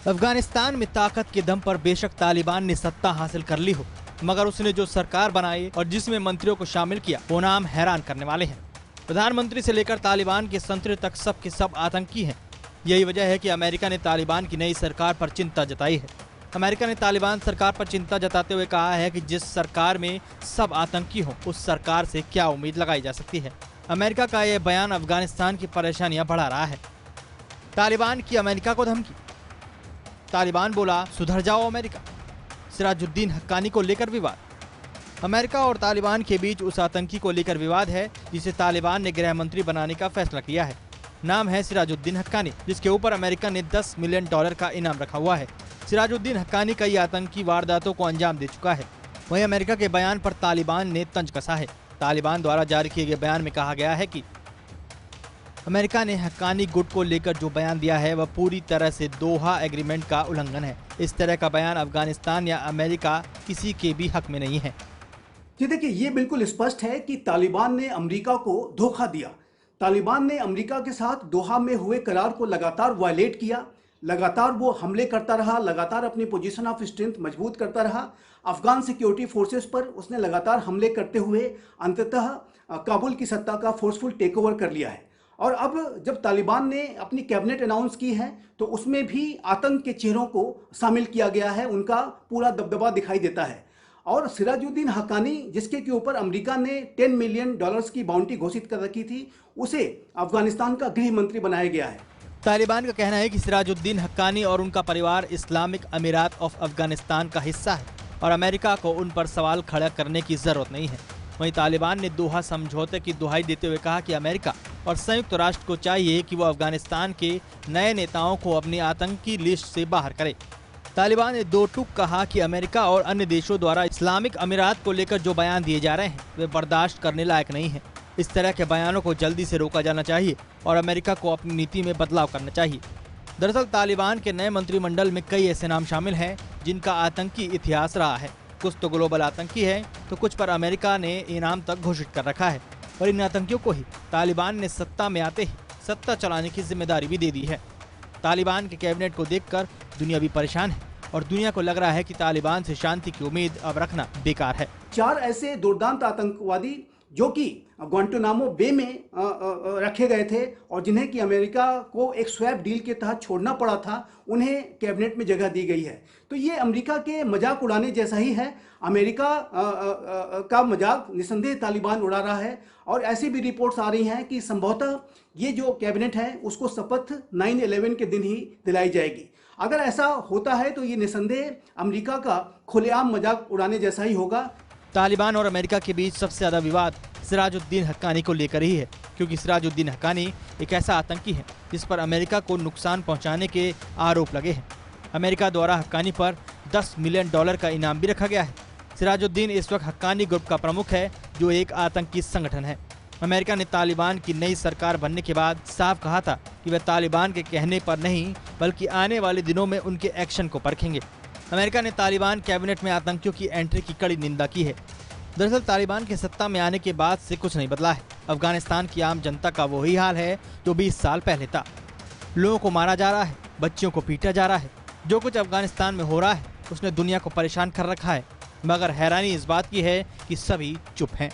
अफगानिस्तान में ताकत के दम पर बेशक तालिबान ने सत्ता हासिल कर ली हो, मगर उसने जो सरकार बनाई और जिसमें मंत्रियों को शामिल किया वो नाम हैरान करने वाले हैं। प्रधानमंत्री से लेकर तालिबान के संतरे तक सब के सब आतंकी हैं। यही वजह है कि अमेरिका ने तालिबान की नई सरकार पर चिंता जताई है। अमेरिका ने तालिबान सरकार पर चिंता जताते हुए कहा है कि जिस सरकार में सब आतंकी हो उस सरकार से क्या उम्मीद लगाई जा सकती है। अमेरिका का यह बयान अफगानिस्तान की परेशानियां बढ़ा रहा है। तालिबान की अमेरिका को धमकी। तालिबान बोला सुधर जाओ अमेरिका। सिराजुद्दीन हक्कानी को लेकर विवाद। अमेरिका और तालिबान के बीच उस आतंकी को लेकर विवाद है जिसे तालिबान ने गृह मंत्री बनाने का फैसला किया है। नाम है सिराजुद्दीन हक्कानी, जिसके ऊपर अमेरिका ने $10 मिलियन का इनाम रखा हुआ है। सिराजुद्दीन हक्कानी कई आतंकी वारदातों को अंजाम दे चुका है। वहीं अमेरिका के बयान पर तालिबान ने तंज कसा है। तालिबान द्वारा जारी किए गए बयान में कहा गया है कि अमेरिका ने हक्कानी गुट को लेकर जो बयान दिया है वह पूरी तरह से दोहा एग्रीमेंट का उल्लंघन है। इस तरह का बयान अफगानिस्तान या अमेरिका किसी के भी हक में नहीं है। जी देखिए, ये बिल्कुल स्पष्ट है कि तालिबान ने अमेरिका को धोखा दिया। तालिबान ने अमेरिका के साथ दोहा में हुए करार को लगातार वायलेट किया। लगातार वो हमले करता रहा, लगातार अपनी पोजीशन ऑफ स्ट्रेंथ मजबूत करता रहा। अफगान सिक्योरिटी फोर्सेस पर उसने लगातार हमले करते हुए अंततः काबुल की सत्ता का फोर्सफुल टेक ओवर कर लिया है। और अब जब तालिबान ने अपनी कैबिनेट अनाउंस की है तो उसमें भी आतंक के चेहरों को शामिल किया गया है। उनका पूरा दबदबा दिखाई देता है। और सिराजुद्दीन हक्कानी, जिसके के ऊपर अमेरिका ने $10 मिलियन की बाउंटी घोषित कर रखी थी, उसे अफगानिस्तान का गृह मंत्री बनाया गया है। तालिबान का कहना है कि सिराजुद्दीन हक्कानी और उनका परिवार इस्लामिक अमीरात ऑफ अफगानिस्तान का हिस्सा है और अमेरिका को उन पर सवाल खड़ा करने की जरूरत नहीं है। वहीं तालिबान ने दोहा समझौते की दुहाई देते हुए कहा कि अमेरिका और संयुक्त राष्ट्र को चाहिए कि वो अफगानिस्तान के नए नेताओं को अपनी आतंकी लिस्ट से बाहर करे। तालिबान ने दो टूक कहा कि अमेरिका और अन्य देशों द्वारा इस्लामिक अमीरात को लेकर जो बयान दिए जा रहे हैं वे बर्दाश्त करने लायक नहीं है। इस तरह के बयानों को जल्दी से रोका जाना चाहिए और अमेरिका को अपनी नीति में बदलाव करना चाहिए। दरअसल तालिबान के नए मंत्रिमंडल में कई ऐसे नाम शामिल हैं जिनका आतंकी इतिहास रहा है। कुछ तो ग्लोबल आतंकी है तो कुछ पर अमेरिका ने इनाम तक घोषित कर रखा है और इन आतंकियों को ही तालिबान ने सत्ता में आते ही सत्ता चलाने की जिम्मेदारी भी दे दी है। तालिबान के कैबिनेट को देखकर दुनिया भी परेशान है और दुनिया को लग रहा है कि तालिबान से शांति की उम्मीद अब रखना बेकार है। 4 ऐसे दुर्दांत आतंकवादी जो कि ग्वांटानामो बे में रखे गए थे और जिन्हें कि अमेरिका को एक स्वैप डील के तहत छोड़ना पड़ा था, उन्हें कैबिनेट में जगह दी गई है। तो ये अमेरिका के मजाक उड़ाने जैसा ही है। अमेरिका का मजाक निसंदेह तालिबान उड़ा रहा है और ऐसी भी रिपोर्ट्स आ रही हैं कि संभवतः ये जो कैबिनेट है उसको शपथ 9/11 के दिन ही दिलाई जाएगी। अगर ऐसा होता है तो ये निसंदेह अमेरिका का खुलेआम मजाक उड़ाने जैसा ही होगा। तालिबान और अमेरिका के बीच सबसे ज्यादा विवाद सिराजुद्दीन हक्कानी को लेकर ही है, क्योंकि सिराजुद्दीन हक्कानी एक ऐसा आतंकी है जिस पर अमेरिका को नुकसान पहुंचाने के आरोप लगे हैं। अमेरिका द्वारा हक्कानी पर $10 मिलियन का इनाम भी रखा गया है। सिराजुद्दीन इस वक्त हक्कानी ग्रुप का प्रमुख है जो एक आतंकी संगठन है। अमेरिका ने तालिबान की नई सरकार बनने के बाद साफ कहा था कि वह तालिबान के कहने पर नहीं बल्कि आने वाले दिनों में उनके एक्शन को परखेंगे। अमेरिका ने तालिबान कैबिनेट में आतंकियों की एंट्री की कड़ी निंदा की है। दरअसल तालिबान के सत्ता में आने के बाद से कुछ नहीं बदला है। अफगानिस्तान की आम जनता का वही हाल है जो 20 साल पहले था। लोगों को मारा जा रहा है, बच्चियों को पीटा जा रहा है। जो कुछ अफगानिस्तान में हो रहा है उसने दुनिया को परेशान कर रखा है, मगर हैरानी इस बात की है कि सभी चुप हैं।